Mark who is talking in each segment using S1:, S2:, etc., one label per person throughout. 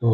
S1: Om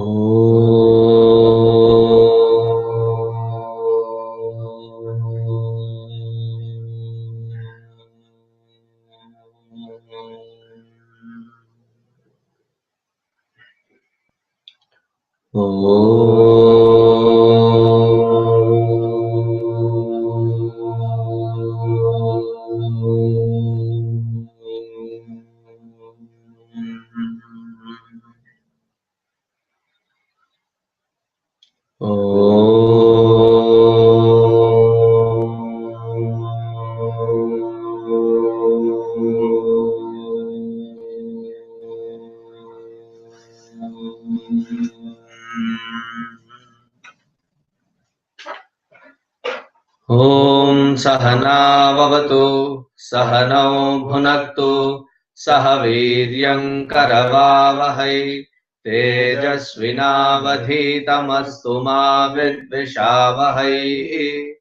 S1: Sahana Vavatu Sahanau Bhunaktu Sahaviryam Karavavahai Tejasvinavadhitamastu ma vidvishavahai.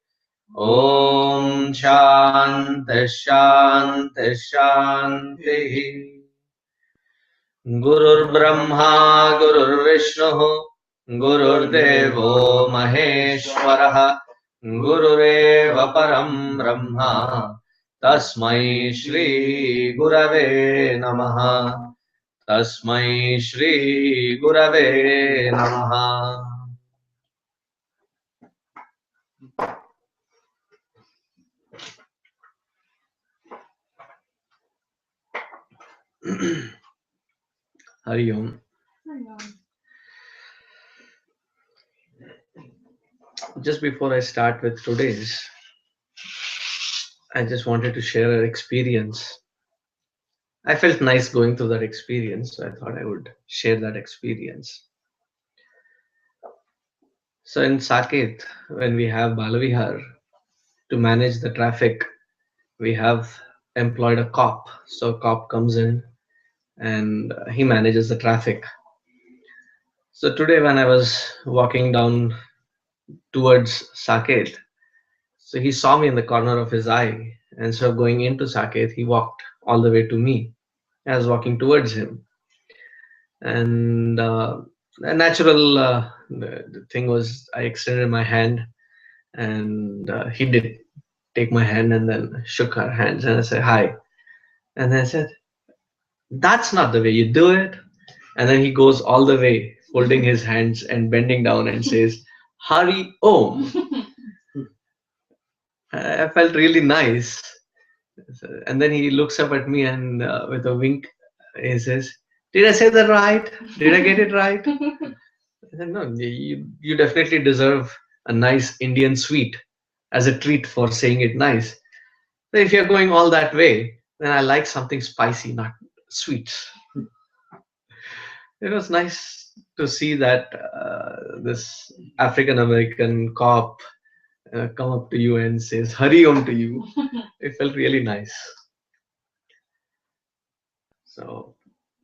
S1: Om Shanti Shanti Shanti. Gurur Brahma Gurur Vishnu Gurur Devo Maheshwaraha Gurureva Param Brahma Tasmai Shri Gurave Namaha. Tasmai Shri Gurave Namaha. Hari Om. Just before I start with today's, I just wanted to share an experience. I felt nice going through that experience, so I thought I would share that experience. So in Saket, when we have Balavihar, to manage the traffic, we have employed a cop. So cop comes in and he manages the traffic. So today when I was walking down towards Saket, so he saw me in the corner of his eye, and so going into Saket, he walked all the way to me. I was walking towards him, and a natural the thing was I extended my hand, and he did take my hand and then shook our hands, and I said hi, and then I said, "That's not the way you do it." And then he goes all the way, folding his hands and bending down, and says, "Hari Om." I felt really nice. And then he looks up at me and with a wink, he says, "Did I say that right? Did I get it right?" I said, "No, you definitely deserve a nice Indian sweet as a treat for saying it nice. So if you're going all that way, then I like something spicy, not sweet." It was nice to see that this African American cop come up to you and says "Hari Om" to you. It felt really nice. So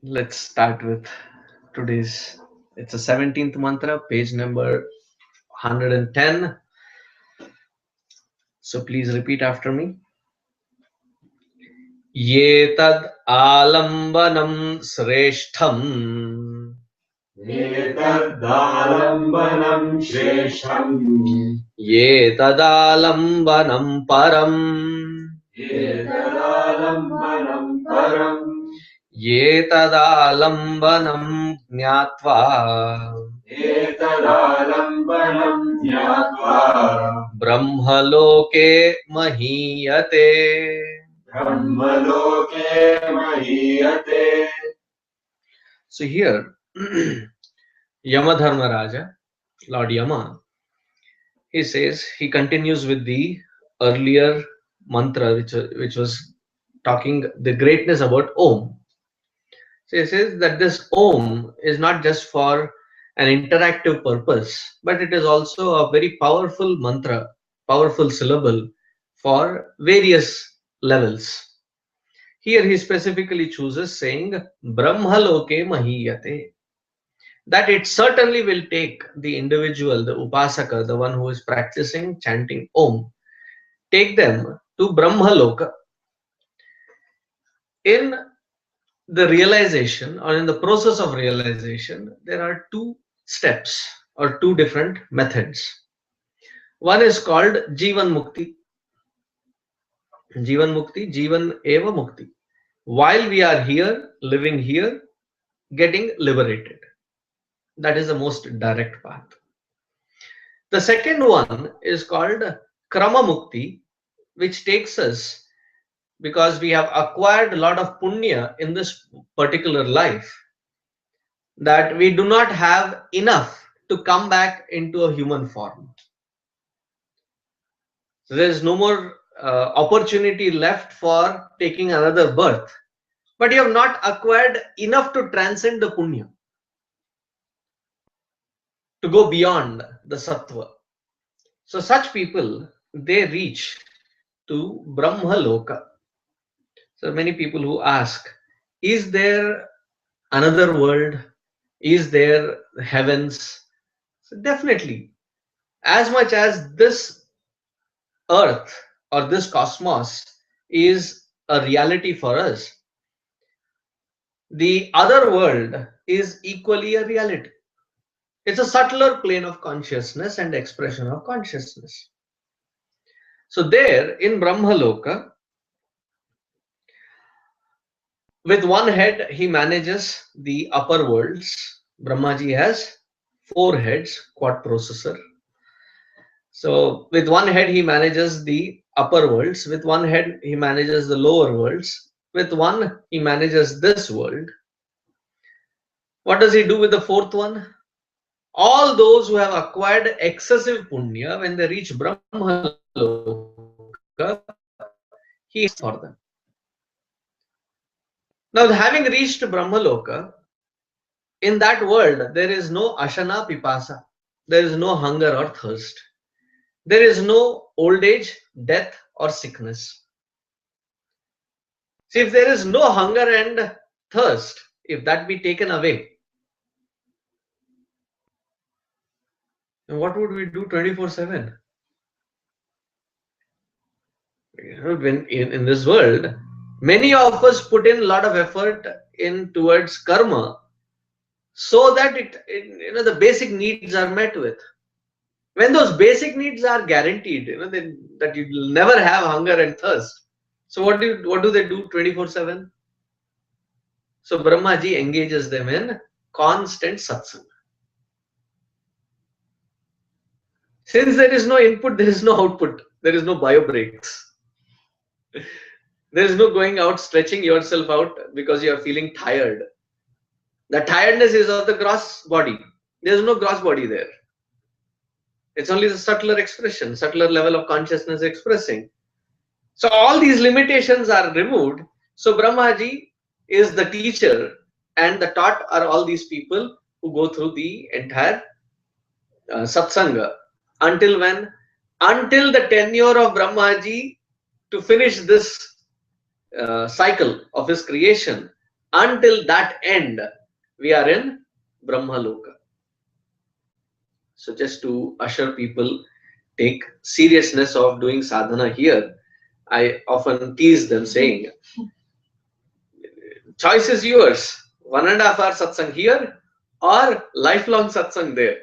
S1: let's start with today's. It's a 17th mantra, page number 110. So please repeat after me. Ye tad alambanam sreshtham.
S2: Ye tad alambanam shreshtham.
S1: Ye tad alambanam param.
S2: Ye tad alambanam param.
S1: Ye tad alambanam jnatva.
S2: Ye tad alambanam jnatva.
S1: Brahmaloke mahiyate.
S2: Brahmaloke mahiyate.
S1: So here, Yama Dharmaraja, Lord Yama, he says, he continues with the earlier mantra, which was talking the greatness about Om. So he says that this Om is not just for an interactive purpose, but it is also a very powerful mantra, powerful syllable for various levels. Here he specifically chooses saying Brahmaloke Mahiyate, that it certainly will take the individual, the Upasaka, the one who is practicing chanting Om, take them to Brahmaloka. In the realization or in the process of realization, there are two steps or two different methods. One is called Jivan Mukti. Jivan Mukti, Jivan Eva Mukti. While we are here, living here, getting liberated. That is the most direct path. The second one is called Krama Mukti, which takes us, because we have acquired a lot of punya in this particular life, that we do not have enough to come back into a human form. So there is no more opportunity left for taking another birth. But you have not acquired enough to transcend the punya, to go beyond the sattva. So such people, they reach to Brahma Loka. So many people who ask, is there another world? Is there heavens? So definitely, as much as this earth or this cosmos is a reality for us, the other world is equally a reality. It's a subtler plane of consciousness and expression of consciousness. So there in Brahmaloka, with one head he manages the upper worlds. Brahmaji has four heads, quad processor. So with one head he manages the upper worlds, with one head he manages the lower worlds, with one he manages this world. What does he do with the fourth one? All those who have acquired excessive punya, when they reach Brahmaloka, he expands for them. Now, having reached Brahmaloka, in that world there is no ashana pipasa, there is no hunger or thirst, there is no old age, death or sickness. See, if there is no hunger and thirst, if that be taken away, then what would we do 24/7? When in this world, many of us put in a lot of effort in towards karma, so that the basic needs are met with. When those basic needs are guaranteed, that you will never have hunger and thirst. So what do they do 24/7? So Brahmaji engages them in constant satsang. Since there is no input, there is no output. There is no bio breaks. There is no going out, stretching yourself out because you are feeling tired. The tiredness is of the gross body. There is no gross body there. It's only the subtler expression, subtler level of consciousness expressing. So all these limitations are removed. So Brahmaji is the teacher, and the taught are all these people who go through the entire satsanga. Until when? Until the tenure of Brahmaji to finish this cycle of his creation. Until that end, we are in Brahmaloka. So just to assure people take seriousness of doing sadhana here, I often tease them saying, choice is yours. 1.5 hour satsang here or lifelong satsang there.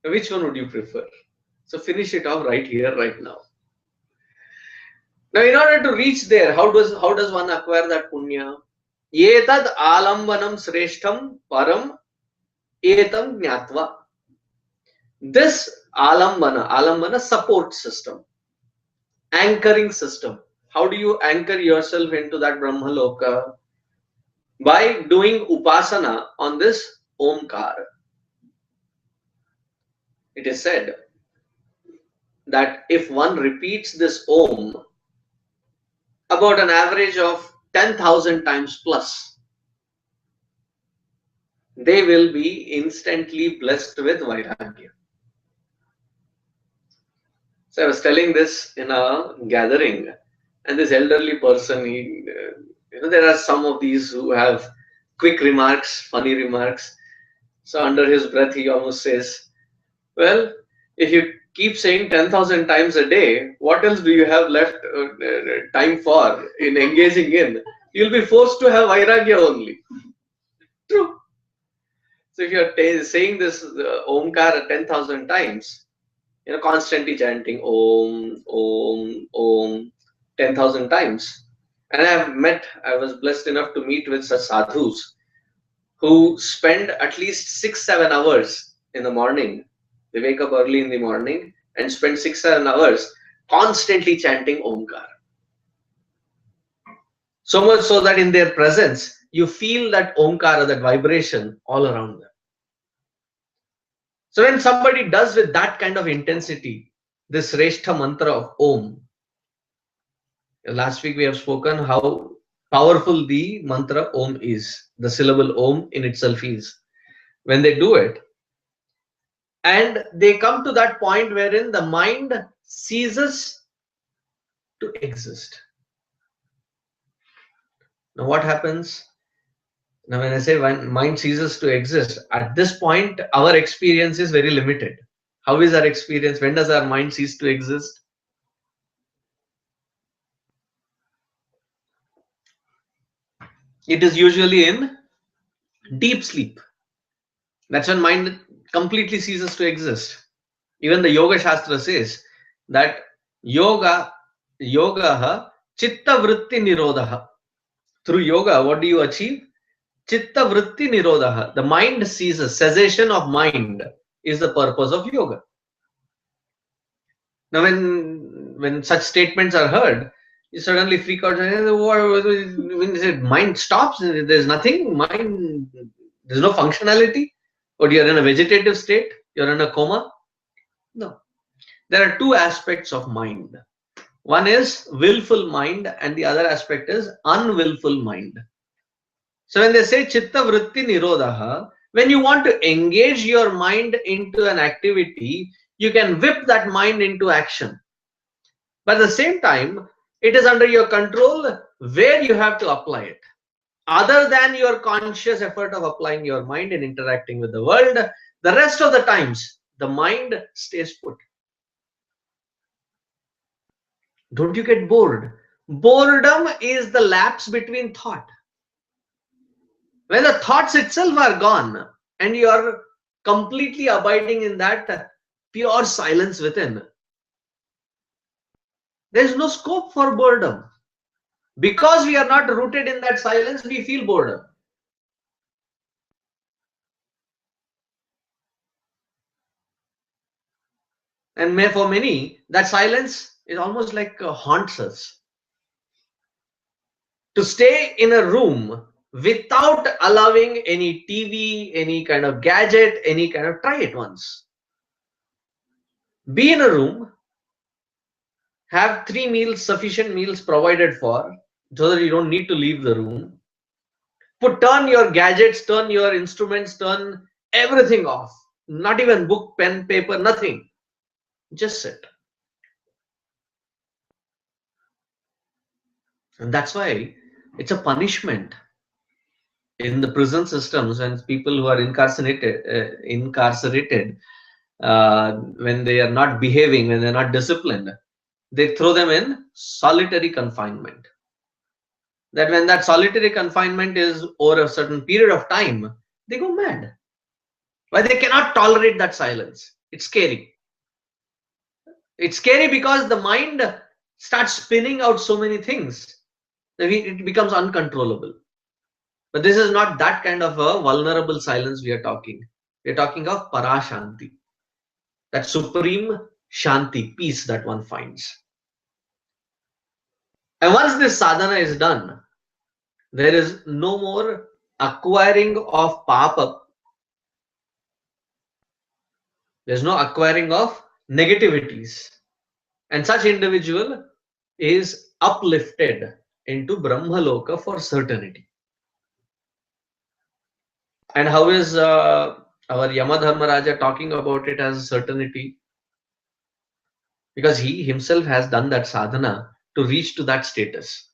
S1: Which one would you prefer? So finish it off right here, right now. Now, in order to reach there, how does one acquire that punya? Etad alambanam sreshtham param etam jnatva. This alambana support system, anchoring system. How do you anchor yourself into that Brahmaloka? By doing upasana on this Omkar. It is said that if one repeats this Om about an average of 10,000 times plus, they will be instantly blessed with Vairagya. So I was telling this in a gathering, and this elderly person, there are some of these who have quick remarks, funny remarks. So under his breath, he almost says, well, if you keep saying 10,000 times a day, what else do you have left time for in engaging in? You'll be forced to have Vairagya only. True. So if you're saying this Omkar 10,000 times, constantly chanting Om 10,000 times. And I was blessed enough to meet with such sadhus who spend at least 6-7 hours in the morning. They wake up early in the morning and spend 6-7 hours constantly chanting Omkar. So much so that in their presence, you feel that Omkara, that vibration all around them. So when somebody does with that kind of intensity, this Shrestha mantra of Om, last week we have spoken how powerful the mantra Om is. The syllable Om in itself is. When they do it, and they come to that point wherein the mind ceases to exist. Now what happens? Now when I say when mind ceases to exist, at this point our experience is very limited. How is our experience? When does our mind cease to exist? It is usually in deep sleep. That's when mind completely ceases to exist. Even the Yoga Shastra says that yoga chitta vritti nirodha. Through yoga, what do you achieve? Chitta vritti nirodha. The mind ceases. Cessation of mind is the purpose of yoga. Now, when such statements are heard, you suddenly freak out. When you say mind stops, there's nothing. Mind, there's no functionality. Or you're in a vegetative state. You're in a coma. No. There are two aspects of mind. One is willful mind, and the other aspect is unwillful mind. So when they say chitta vritti nirodha, when you want to engage your mind into an activity, you can whip that mind into action. But at the same time, it is under your control where you have to apply it. Other than your conscious effort of applying your mind and interacting with the world, the rest of the times, the mind stays put. Don't you get bored? Boredom is the lapse between thought. When the thoughts itself are gone and you are completely abiding in that pure silence within, there is no scope for boredom. Because we are not rooted in that silence, we feel boredom. And for many, that silence is almost like haunts us. To stay in a room without allowing any TV, any kind of gadget, any kind of, try it once. Be in a room, have 3 meals, sufficient meals provided for, so that you don't need to leave the room. Turn your gadgets, turn your instruments, turn everything off. Not even book, pen, paper, nothing. Just sit. And that's why it's a punishment in the prison systems when people who are incarcerated, when they are not behaving, when they're not disciplined, they throw them in solitary confinement. That when that solitary confinement is over a certain period of time, they go mad. Why? They cannot tolerate that silence. It's scary. It's scary because the mind starts spinning out so many things that it becomes uncontrollable. But this is not that kind of a vulnerable silence we are talking. We are talking of parashanti, that supreme shanti, peace that one finds. And once this sadhana is done, there is no more acquiring of papa. There's no acquiring of negativities. And such individual is uplifted into Brahmaloka for certainty. And how is our Yamadharmaraja talking about it as certainty? Because he himself has done that sadhana to reach to that status.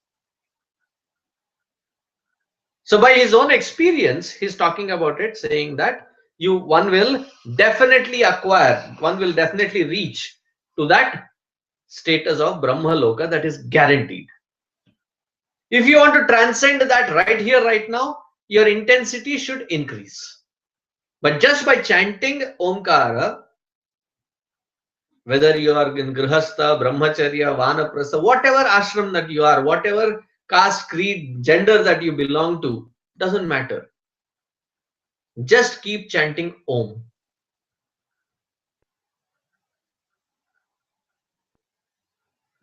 S1: So by his own experience, he's talking about it, saying that one will definitely acquire, one will definitely reach to that status of Brahmaloka that is guaranteed. If you want to transcend that right here, right now, your intensity should increase. But just by chanting Omkara, whether you are in Grihastha, Brahmacharya, Vanaprastha, whatever ashram that you are, whatever caste, creed, gender that you belong to, doesn't matter. Just keep chanting Om.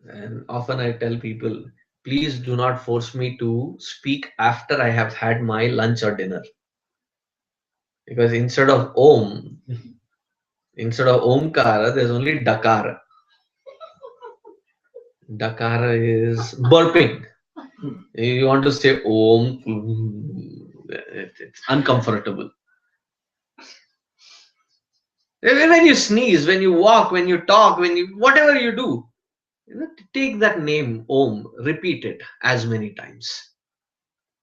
S1: And often I tell people, please do not force me to speak after I have had my lunch or dinner. Because instead of Omkara, there's only Dakara. Dakara is burping. You want to say Om, it's uncomfortable. When you sneeze, when you walk, when you talk, whatever you do, take that name Om, repeat it as many times.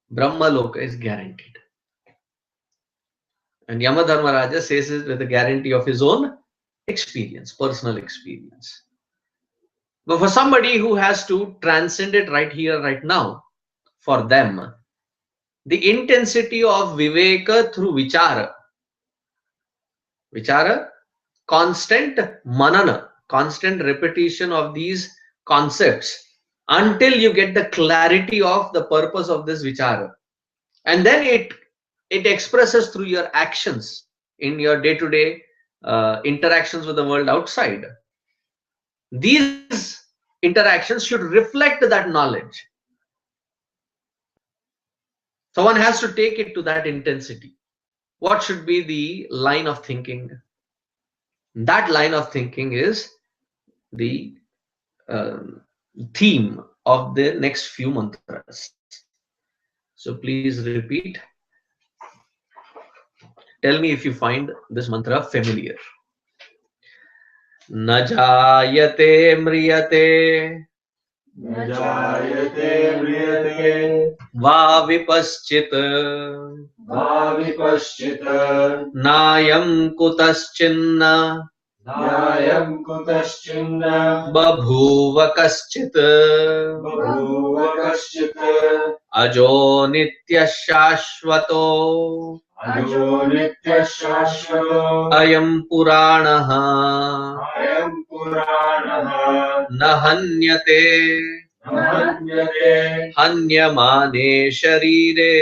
S1: Brahma Loka is guaranteed. And Yamadharmaraja says it with a guarantee of his own experience, personal experience. But for somebody who has to transcend it right here, right now, for them, the intensity of Viveka through Vichara, constant manana, constant repetition of these concepts until you get the clarity of the purpose of this Vichara. And then it expresses through your actions in your day-to-day interactions with the world outside. These interactions should reflect that knowledge. So one has to take it to that intensity. What should be the line of thinking? That line of thinking is the theme of the next few mantras. So please repeat. Tell me if you find this mantra familiar. न जायते म्रियते
S2: न जायते म्रियते
S1: वा विपश्चित्
S2: वा विपश्चित्
S1: नायं कुतश्चिन्न
S2: नायं कुतश्चिन्न
S1: बभूव कश्चित्
S2: बभूव कश्चित्
S1: अजो नित्यः शाश्वतो
S2: अजो नित्यः शाश्वतो
S1: अयं पुराणः
S2: अयं पुराणः
S1: न हन्यते
S2: न हन्यते
S1: हन्यमाने शरीरे.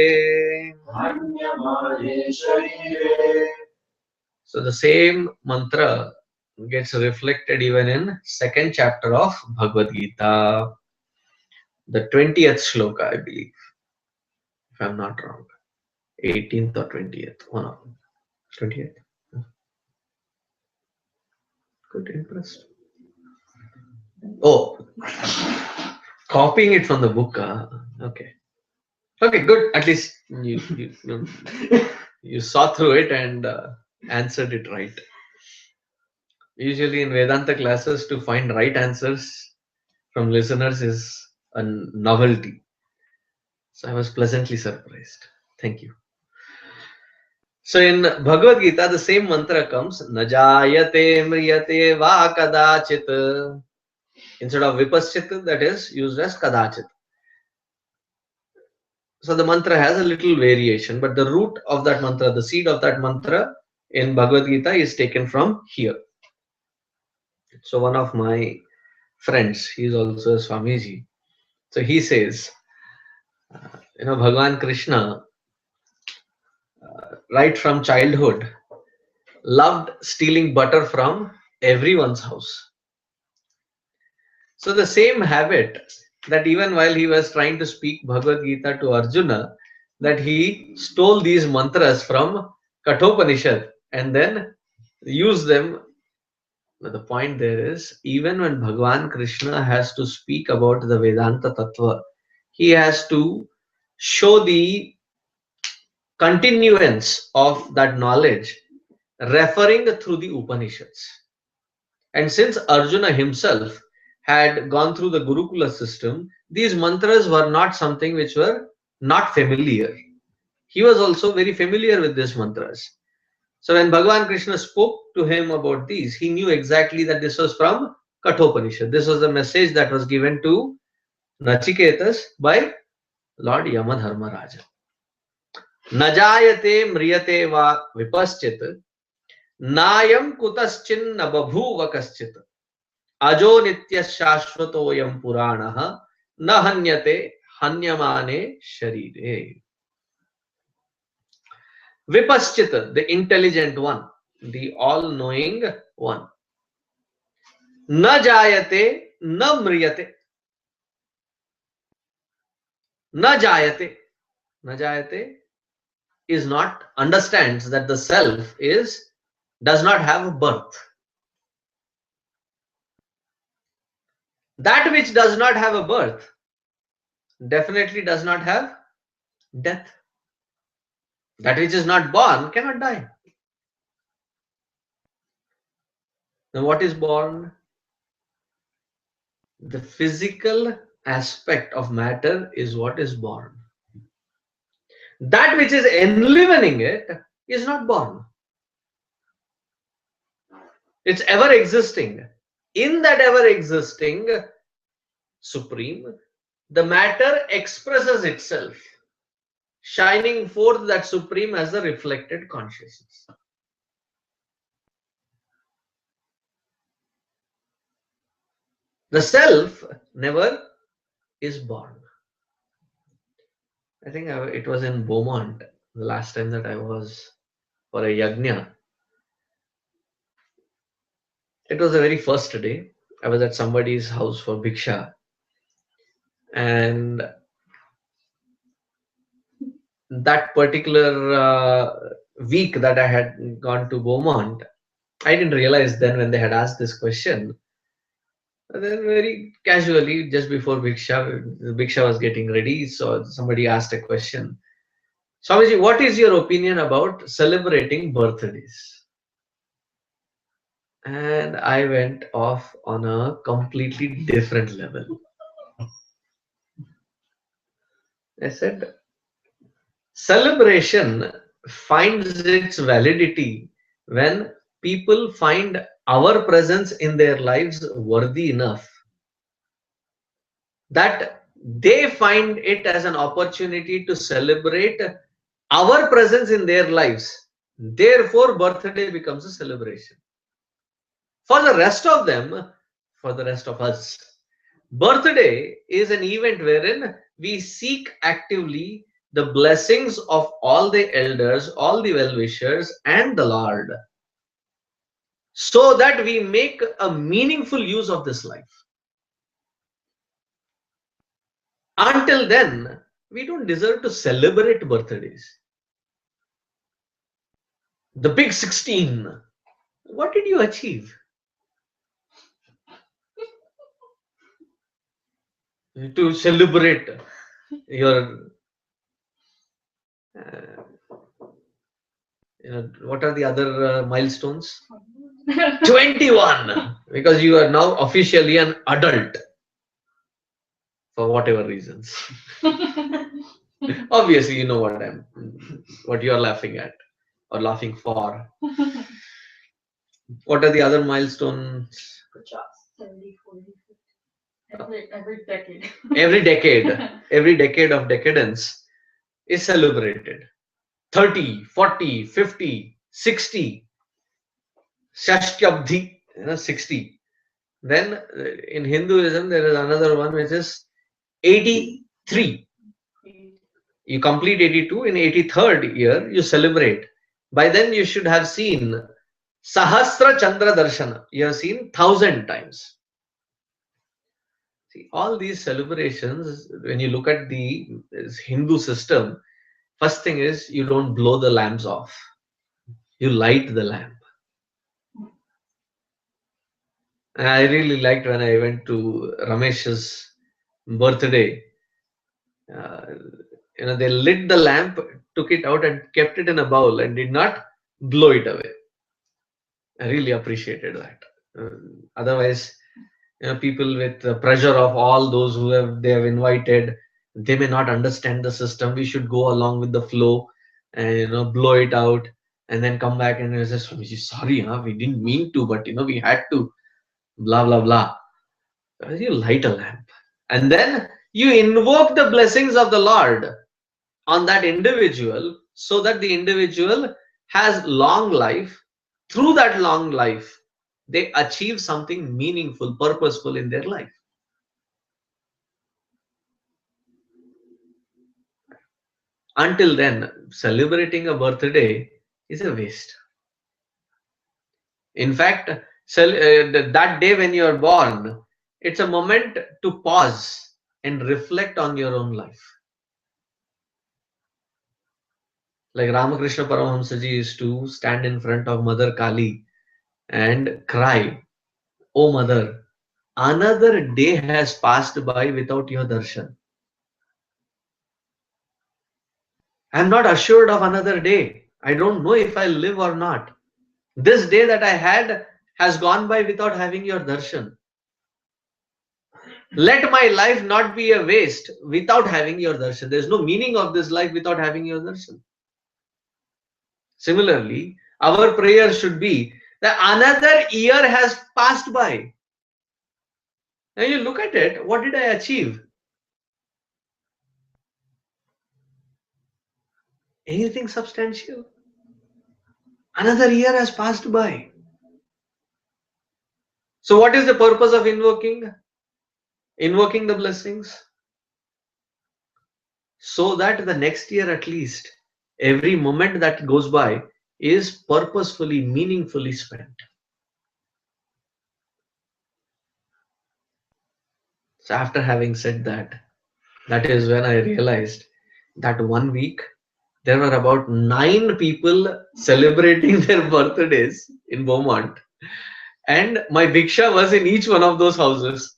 S2: हन्यमाने शरीरे.
S1: So the same mantra gets reflected even in second chapter of Bhagavad Gita, the 20th shloka, I believe, if I'm not wrong, 18th or 20th, one of them. 20th. Good, impressed. Oh, copying it from the book. Okay. Okay, good. At least you saw through it and answered it right. Usually in Vedanta classes, to find right answers from listeners is a novelty. So I was pleasantly surprised. Thank you. So in Bhagavad Gita, the same mantra comes, Najayate mriyate va kadachit. Instead of vipaschit, that is used as kadachit. So the mantra has a little variation, but the root of that mantra, the seed of that mantra in Bhagavad Gita is taken from here. So one of my friends, he is also a Swamiji. So he says, Bhagavan Krishna, right from childhood, loved stealing butter from everyone's house. So the same habit that even while he was trying to speak Bhagavad Gita to Arjuna, that he stole these mantras from Kathopanishad and then used them. But the point there is, even when Bhagavan Krishna has to speak about the Vedanta Tattva, he has to show the continuance of that knowledge referring through the Upanishads. And since Arjuna himself had gone through the Gurukula system, these mantras were not something which were not familiar. He was also very familiar with these mantras. So when Bhagavan Krishna spoke to him about these, he knew exactly that this was from Kathopanishad. This was the message that was given to Nachiketas by Lord Yamadharmaraja. Najayate mriyate va vipaschit. Nayam kutaschin nababhuva kaschit. Ajo nitya shashvatoyam puranaha. Na hanyate hanyamane sharire. Vipaschit, the intelligent one, the all-knowing one. Na jayate, na mriyate. Na jayate. Na jayate is not, understands that the self is, does not have a birth. That which does not have a birth definitely does not have death. That which is not born cannot die. Now, what is born? The physical aspect of matter is what is born. That which is enlivening it is not born. It's ever existing. In that ever existing supreme, the matter expresses itself, shining forth that supreme as a reflected consciousness. The self never is born. I think it was in Beaumont the last time that I was for a yajna. It was the very first day. I was at somebody's house for Bhiksha, and that particular week that I had gone to Beaumont, I didn't realize then when they had asked this question. Then very casually, just before Bhiksha was getting ready, so somebody asked a question. Swamiji, what is your opinion about celebrating birthdays? And I went off on a completely different level. I said, celebration finds its validity when people find our presence in their lives worthy enough that they find it as an opportunity to celebrate our presence in their lives. Therefore, birthday becomes a celebration. For the rest of them, for the rest of us, birthday is an event wherein we seek actively the blessings of all the elders, all the well-wishers, and the Lord, so that we make a meaningful use of this life. Until then, we don't deserve to celebrate birthdays. The big 16. What did you achieve? To celebrate your, uh, what are the other milestones? 21, because you are now officially an adult for whatever reasons. Obviously, you know what you are laughing at or laughing for. What are the other milestones?
S3: Every decade.
S1: Every decade of decadence is celebrated. 30, 40, 50, 60, Shashtyabdhi, 60. Then in Hinduism, there is another one which is 83. You complete 82, in 83rd year, you celebrate. By then, you should have seen Sahasra Chandra Darshana. You have seen 1,000 times. See, all these celebrations, when you look at the Hindu system, first thing is you don't blow the lamps off. You light the lamp. And I really liked when I went to Ramesh's birthday. Uh, they lit the lamp, took it out and kept it in a bowl and did not blow it away. I really appreciated that. Otherwise, people with the pressure of all those who they have invited, they may not understand the system. We should go along with the flow and blow it out and then come back and say, sorry, we didn't mean to, but we had to, blah blah blah. You light a lamp and then you invoke the blessings of the Lord. on that individual so that the individual has long life. Through that long life, they achieve something meaningful, purposeful in their life. Until then, celebrating a birthday is a waste. In fact, that day when you are born, it's a moment to pause and reflect on your own life. Like Ramakrishna Paramahamsaji used to stand in front of Mother Kali and cry, "Oh Mother, another day has passed by without your darshan. I'm not assured of another day. I don't know if I'll live or not. This day that I had has gone by without having your darshan. Let my life not be a waste without having your darshan. There's no meaning of this life without having your darshan." Similarly, our prayer should be that another year has passed by. Now you look at it, what did I achieve? Anything substantial? Another year has passed by. So what is the purpose of invoking? Invoking the blessings? So that the next year at least, every moment that goes by is purposefully, meaningfully spent. So after having said that, that is when I realized that 1 week there were about 9 people celebrating their birthdays in Beaumont, and my Diksha was in each one of those houses.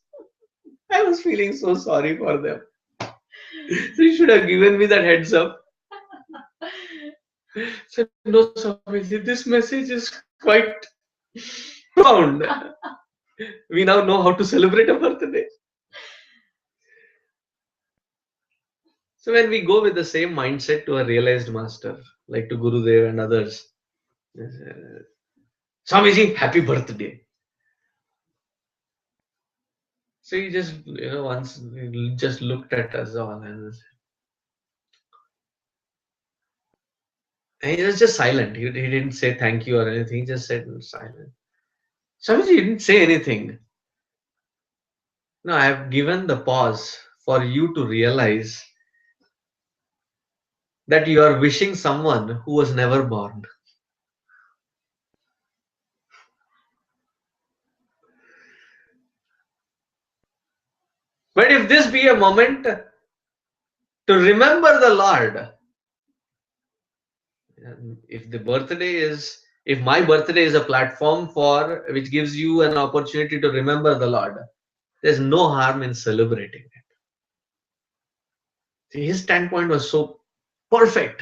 S1: I was feeling so sorry for them. So you should have given me that heads up. So no, Swamiji, this message is quite profound. We now know how to celebrate a birthday. So when we go with the same mindset to a realized master, like to Gurudev and others, Swamiji, happy birthday. So he just, once he just looked at us all and he was just silent. He didn't say thank you or anything. He just said silent. Swamiji didn't say anything. No, I have given the pause for you to realize that you are wishing someone who was never born. But if this be a moment to remember the Lord, if the birthday is, if my birthday is a platform for which gives you an opportunity to remember the Lord, there's no harm in celebrating it. See, his standpoint was so perfect.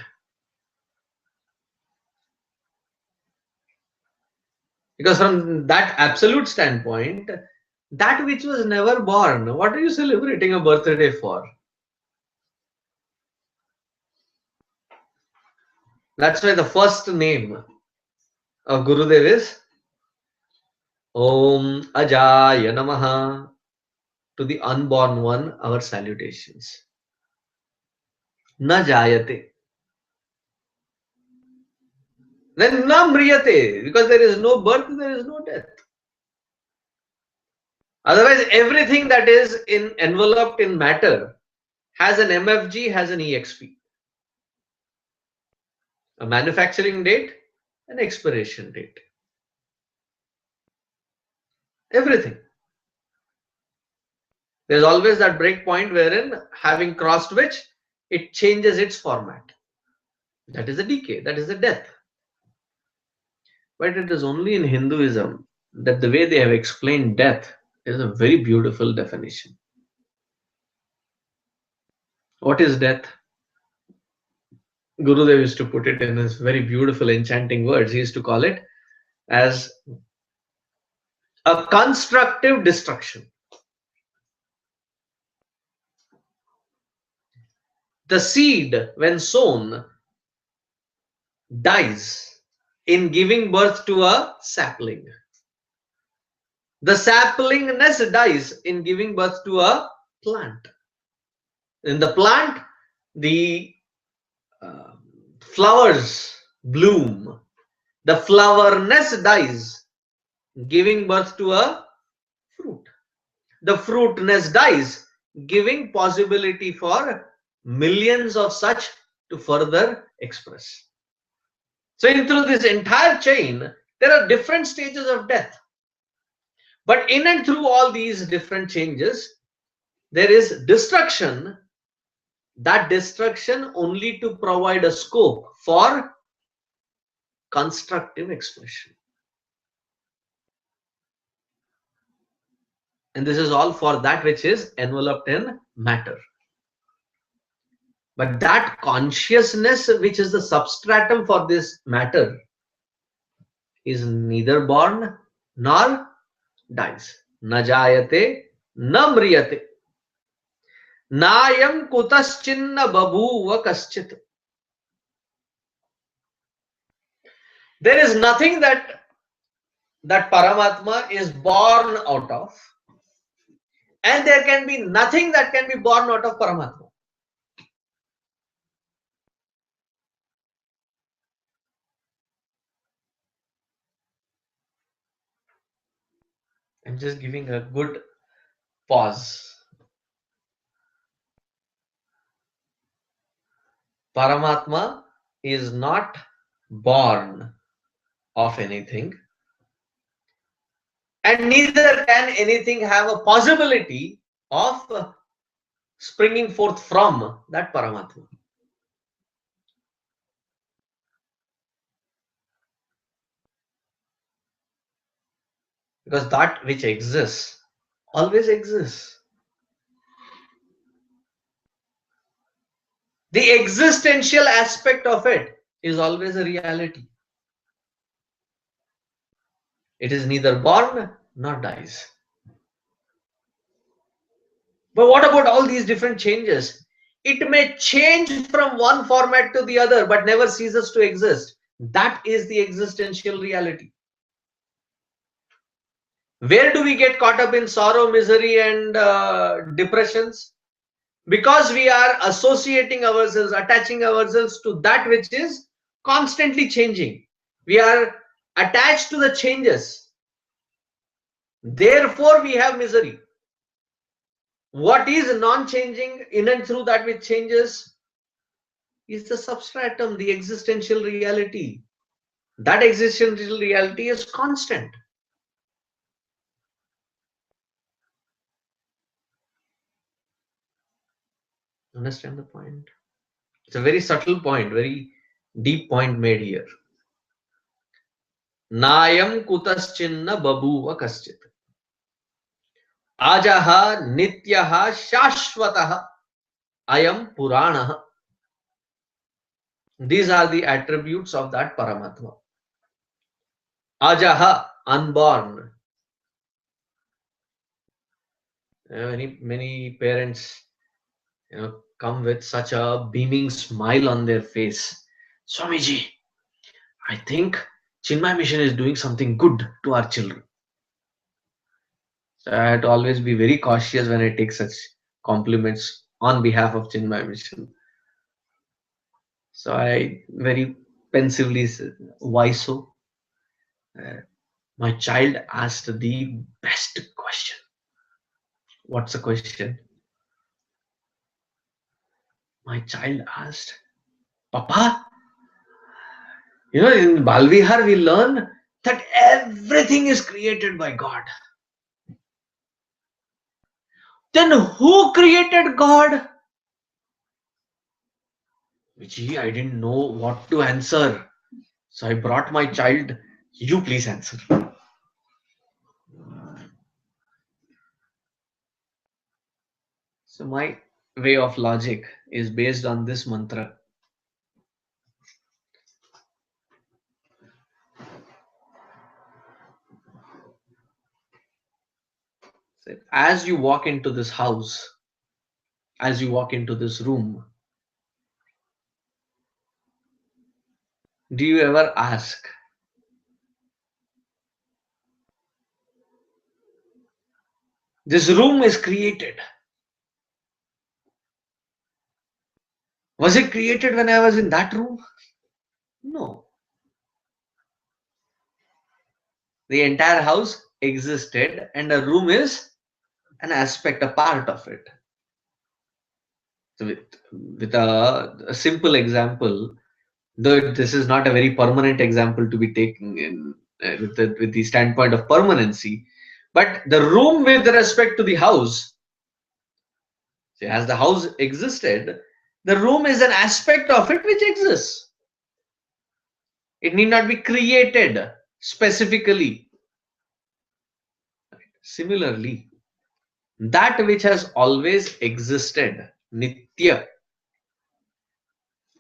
S1: Because from that absolute standpoint, that which was never born, what are you celebrating a birthday for? That's why the first name of Gurudev is Om Ajaya Namaha. To the unborn one, our salutations. Na Jayate. Then Na Mriyate. Because there is no birth, there is no death. Otherwise, everything that is enveloped in matter has an MFG, has an EXP. A manufacturing date, an expiration date. Everything. There's always that break point wherein, having crossed which, it changes its format. That is a decay, that is a death. But it is only in Hinduism that the way they have explained death is a very beautiful definition. What is death? Gurudev used to put it in his very beautiful, enchanting words. He used to call it as a constructive destruction. The seed, when sown, dies in giving birth to a sapling. The saplingness dies in giving birth to a plant. In the plant, the uh, flowers bloom, the flowerness dies, giving birth to a fruit. The fruitness dies, giving possibility for millions of such to further express. So, in through this entire chain, there are different stages of death. But in and through all these different changes, there is destruction. That destruction only to provide a scope for constructive expression. And this is all for that which is enveloped in matter. But that consciousness, which is the substratum for this matter, is neither born nor dies. Na jayate, na mriyate. Nayam kutaschinna babhuva kaschit. There is nothing that Paramatma is born out of, and there can be nothing that can be born out of Paramatma. I'm just giving a good pause. Paramatma is not born of anything, and neither can anything have a possibility of springing forth from that Paramatma. Because that which exists always exists. The existential aspect of it is always a reality. It is neither born nor dies. But what about all these different changes? It may change from one format to the other, but never ceases to exist. That is the existential reality. Where do we get caught up in sorrow, misery, and depressions? Because we are associating ourselves, attaching ourselves to that which is constantly changing. We are attached to the changes. Therefore, we have misery. What is non-changing in and through that which changes is the substratum, the existential reality. That existential reality is constant. Understand the point? It's a very subtle point, very deep point made here. Nayam kutaschinna babuva kaschit. Ajaha nityaha shashvataha ayam puranaha. These are the attributes of that Paramatma. Ajaha, unborn. Many parents, come with such a beaming smile on their face. Swamiji, I think Chinmay Mission is doing something good to our children. So I have to always be very cautious when I take such compliments on behalf of Chinmay Mission. So I very pensively said, why so? Uh, my child asked the best question. What's the question? My child asked, Papa, in Balvihar we learn that everything is created by God. Then who created God? Vijay, I didn't know what to answer. So I brought my child. You please answer. So my way of logic is based on this mantra. As you walk into this house, as you walk into this room, do you ever ask, this room is created. Was it created when I was in that room? No. The entire house existed, and a room is an aspect, a part of it. So with a simple example, though this is not a very permanent example to be taken in with the standpoint of permanency, but the room with respect to the house, so as the house existed, the room is an aspect of it which exists. It need not be created specifically. Similarly, that which has always existed, nitya,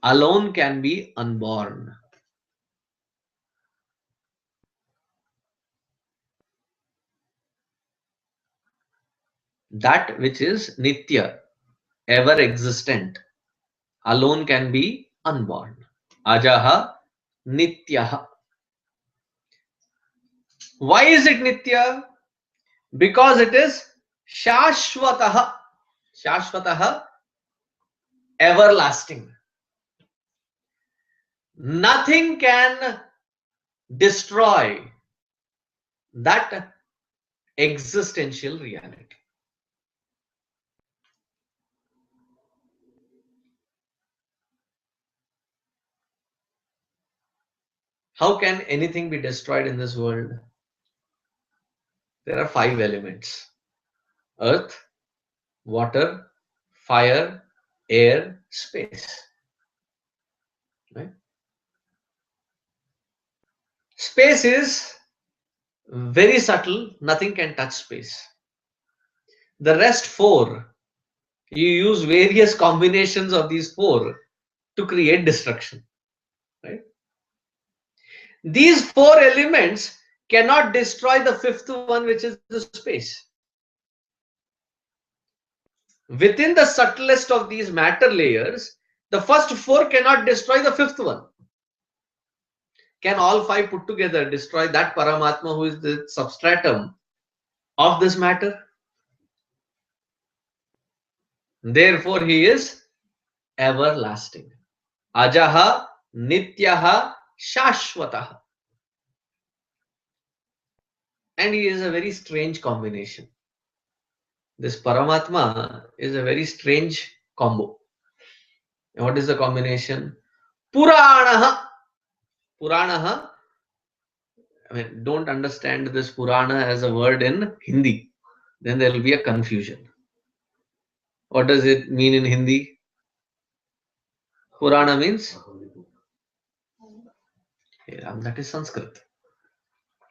S1: alone can be unborn. That which is nitya, ever existent, alone can be unborn. Ajaha nityaha. Why is it nitya? Because it is shashvataha. Shashvataha, everlasting. Nothing can destroy that existential reality. How can anything be destroyed in this world? There are five elements: earth, water, fire, air, space. Right? Space is very subtle, nothing can touch space. The rest four, you use various combinations of these four to create destruction. Right? These four elements cannot destroy the fifth one, which is the space. Within the subtlest of these matter layers, the first four cannot destroy the fifth one. Can all five put together destroy that Paramatma who is the substratum of this matter? Therefore, he is everlasting. Ajaha, Nityaha, Shashvataha. And he is a very strange combination. This Paramatma is a very strange combo. And what is the combination? Puranaha. Puranaha. I mean, don't understand this Purana as a word in Hindi. Then there will be a confusion. What does it mean in Hindi? Purana means? That is Sanskrit.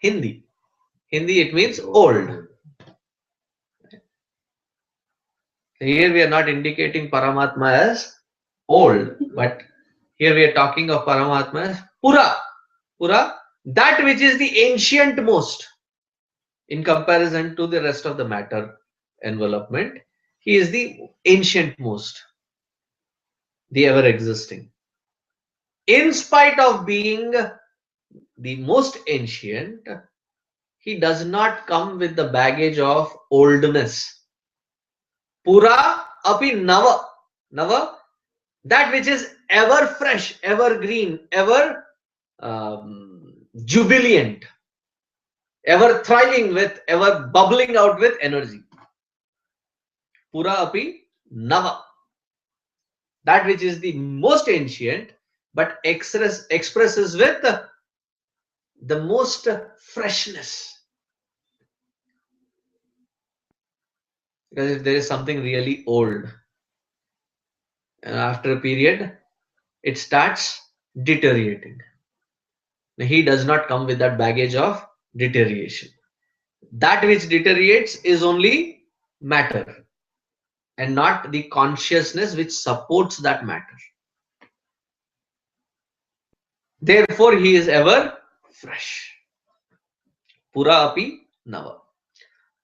S1: Hindi. Hindi, it means old. Here we are not indicating Paramatma as old, but here we are talking of Paramatma as Pura. Pura, that which is the ancient most in comparison to the rest of the matter envelopment. He is the ancient most, the ever existing. In spite of being the most ancient, he does not come with the baggage of oldness. Pura api nava. Nava, that which is ever fresh, ever green, ever jubilant, ever thriving with, ever bubbling out with energy. Pura api nava. That which is the most ancient, but expresses with the most freshness. Because if there is something really old, and after a period, it starts deteriorating. Now, he does not come with that baggage of deterioration. That which deteriorates is only matter and not the consciousness which supports that matter. Therefore, he is ever fresh. Pura api nava.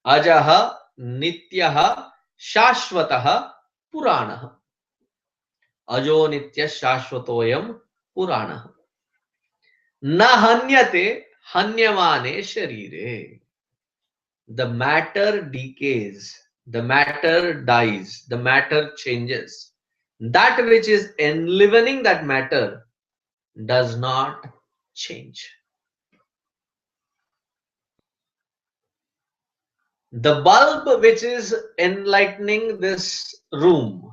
S1: Ajaha nityaha shashvataha puranaha. Ajo nitya shashvatoyam puranaha. Na hanyate hanyamane sharire. The matter decays, the matter dies, the matter changes. That which is enlivening that matter does not change. The bulb which is enlightening this room,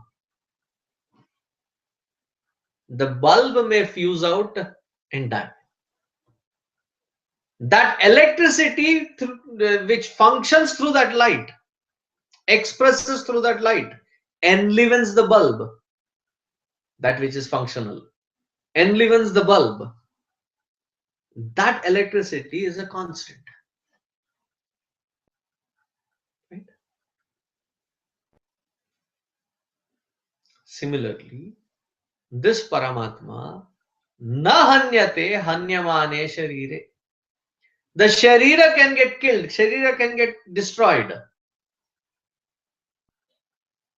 S1: the bulb may fuse out and die. That electricity which functions through that light, expresses through that light, enlivens the bulb, that which is functional, enlivens the bulb. That electricity is a constant. Right? Similarly, this Paramatma na hanyate hanyamane sharire. The sharira can get killed, sharira can get destroyed.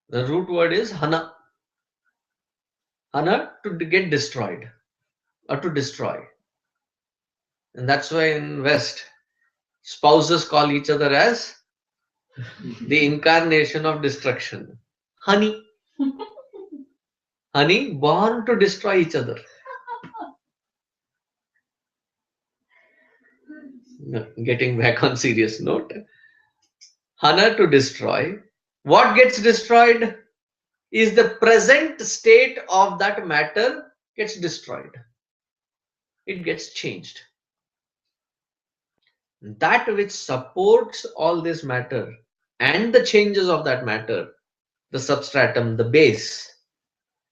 S1: The root word is hana. Hana, to get destroyed or to destroy. And that's why in West, spouses call each other as the incarnation of destruction. Honey. Honey, born to destroy each other. No, getting back on serious note. Hana, to destroy. What gets destroyed is the present state of that matter gets destroyed. It gets changed. That which supports all this matter and the changes of that matter, the substratum, the base,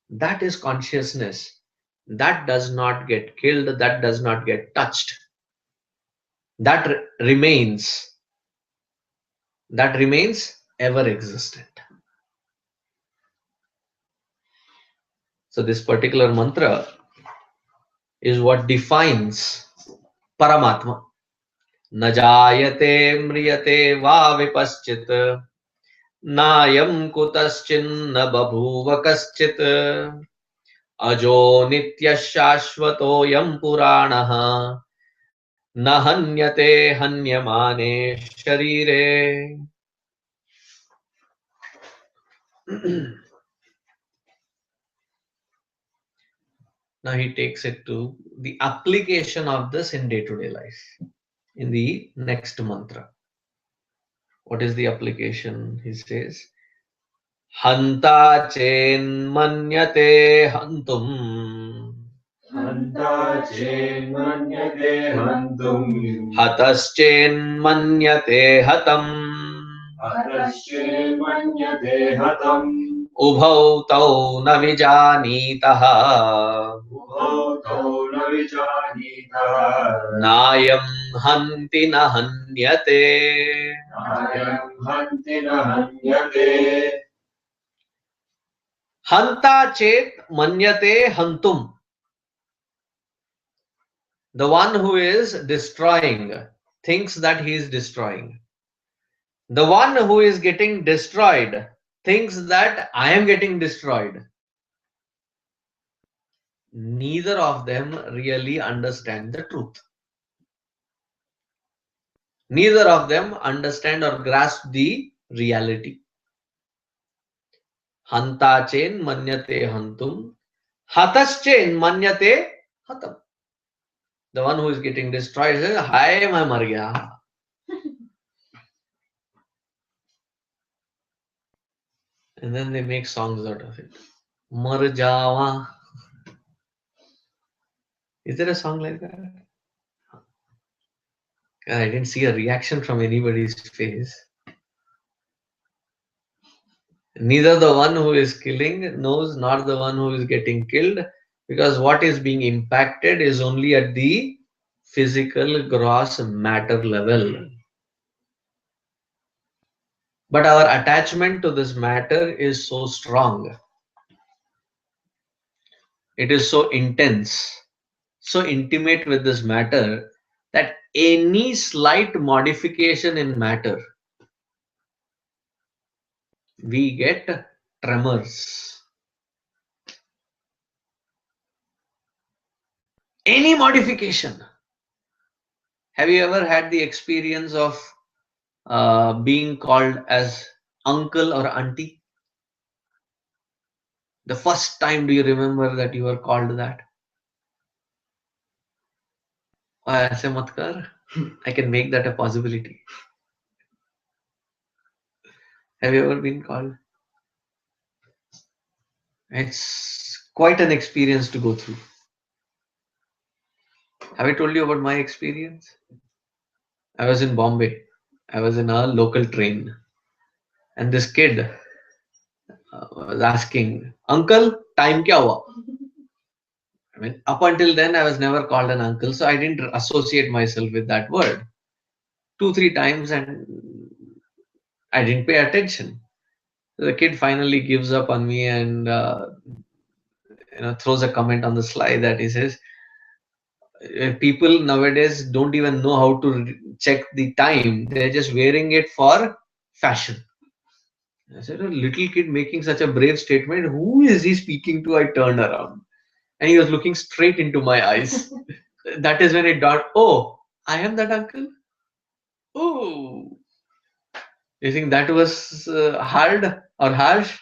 S1: that is consciousness. That does not get killed, that does not get touched. That remains ever existent. So this particular mantra is what defines Paramatma. Najayate mriyate va vipaschit nayam kutaschinna babhuva kaschit ajo nitya shashvato yam puranaha na hanyate hanyamane sharire. Now he takes it to the application of this in day-to-day life. In the next mantra, what is the application? He says, Hanta chen manyate hantum.
S2: Hanta chen manyate hantum.
S1: Hataschen manyate hatam.
S2: Hataschen manyate hatam.
S1: Ubhau tau na vijanitaha.
S2: Ubhau tau na vijanitaha.
S1: Nayam hanti na hanyate.
S2: Nayam hanti na hanyate.
S1: Hanta chet manyate hantum. The one who is destroying thinks that he is destroying. The one who is getting destroyed thinks that I am getting destroyed. Neither of them really understand the truth. Neither of them understand or grasp the reality. Hanta chen manyate hantum. Hataschen manyate hatam. The one who is getting destroyed says, Hai, main mar gaya. And then they make songs out of it. Mar jawa. Is there a song like that? I didn't see a reaction from anybody's face. Neither the one who is killing knows nor the one who is getting killed, because what is being impacted is only at the physical gross matter level. But our attachment to this matter is so strong. It is so intense, so intimate with this matter that any slight modification in matter, we get tremors. Any modification. Have you ever had the experience of being called as uncle or auntie? The first time, do you remember that you were called that? ऐसे मत कर. I can make that a possibility. Have you ever been called? It's quite an experience to go through. Have I told you about my experience? I was in Bombay. I was in a local train, and this kid was asking, "Uncle, time kya hua?" I mean, up until then, I was never called an uncle, so I didn't associate myself with that word. Two, three times, and I didn't pay attention. So the kid finally gives up on me and throws a comment on the slide that he says, people nowadays don't even know how to check the time. They're just wearing it for fashion. I said, a little kid making such a brave statement. Who is he speaking to? I turned around and he was looking straight into my eyes. That is when it dawned. Oh, I am that uncle. Oh, you think that was hard or harsh?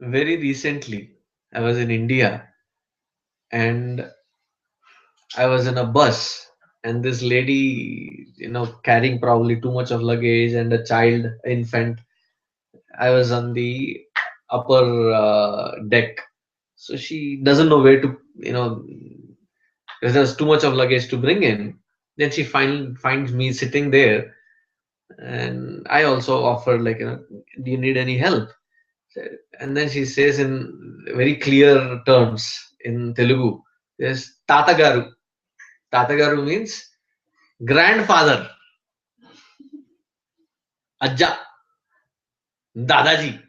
S1: Very recently, I was in India and I was in a bus, and this lady, carrying probably too much of luggage and a child, infant. I was on the upper deck, so she doesn't know where to, because there's too much of luggage to bring in. Then she finds me sitting there, and I also offer like, do you need any help? And then she says in very clear terms in Telugu, yes, Tata Garu. Tata Garu means grandfather, Ajja, Dadaji.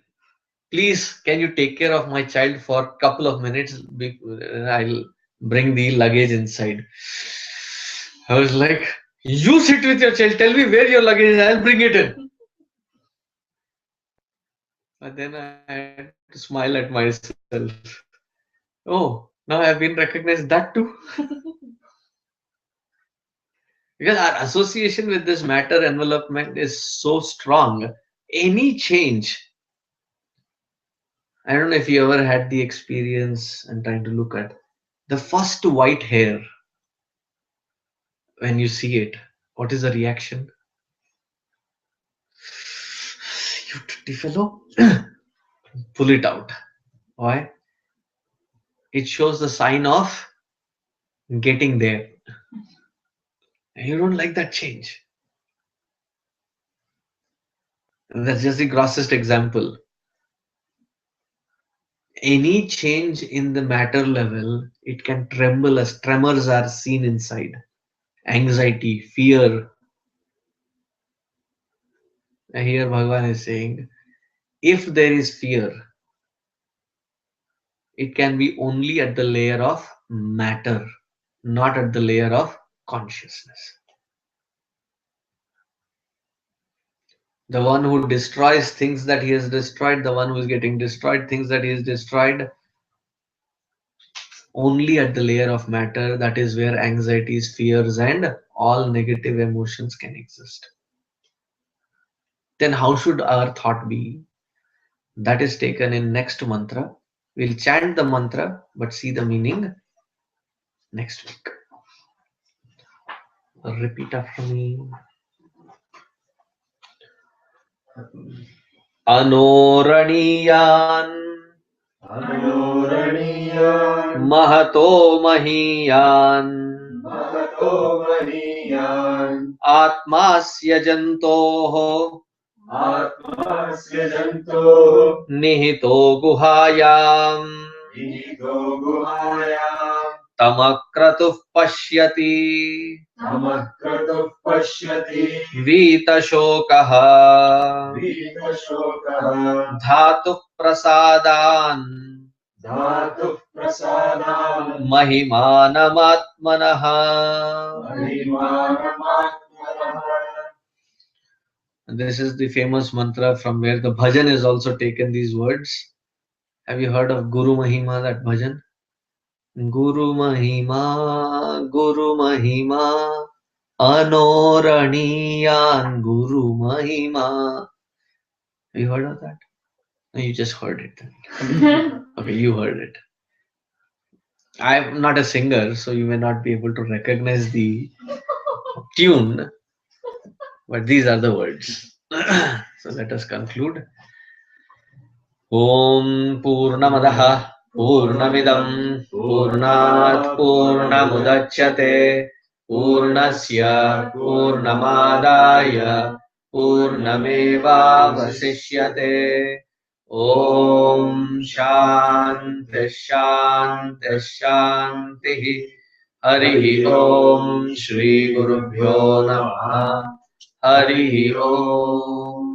S1: Please, can you take care of my child for a couple of minutes? I'll bring the luggage inside. I was like, you sit with your child, tell me where your luggage is, I'll bring it in. But then I had to smile at myself. Oh, now I've been recognized that too. Because our association with this matter envelopment is so strong. Any change, I don't know if you ever had the experience and trying to look at the first white hair when you see it. What is the reaction? You dirty fellow, pull it out. Why? It shows the sign of getting there. And you don't like that change. And that's just the grossest example. Any change in the matter level, it can tremble as tremors are seen inside. Anxiety, fear. And here Bhagavan is saying, if there is fear, it can be only at the layer of matter, not at the layer of consciousness. The one who destroys things that he has destroyed, the one who is getting destroyed, things that he has destroyed, only at the layer of matter, that is where anxieties, fears, and all negative emotions can exist. Then how should our thought be? That is taken in next mantra. We'll chant the mantra, but see the meaning next week. Repeat after me. Anoraniyaan
S2: Anoraniyaan
S1: Mahato Mahiyaan
S2: Mahato Maniyaan
S1: Atmasya Jantoho
S2: Atmasya Janto
S1: Nihito Guhayam
S2: Nihito Guhayam
S1: Tamakratuh Pashyati
S2: Tamakratuh Pashyati
S1: Vitashokaha
S2: Vitashokaha
S1: Dhatu Prasadan
S2: Dhatu Prasadam
S1: Mahimanamatmanaha.
S2: Mahimanamatmanaha.
S1: This is the famous mantra from where the bhajan is also taken, these words. Have you heard of Guru Mahima, that bhajan? Guru Mahima, Guru Mahima, Anoraniyan Guru Mahima. Have you heard of that? No, you just heard it. Okay, you heard it. I'm not a singer, so you may not be able to recognize the tune, but these are the words. So let us conclude. Om Purnamadaha Purnamidam Purnat Purnamudachyate Purnasya Purnamadaya Purnameva Vasishyate. Om Shanti Shanti Shanti. Hari Om Shri Gurubhyo Namaha. Hari Om.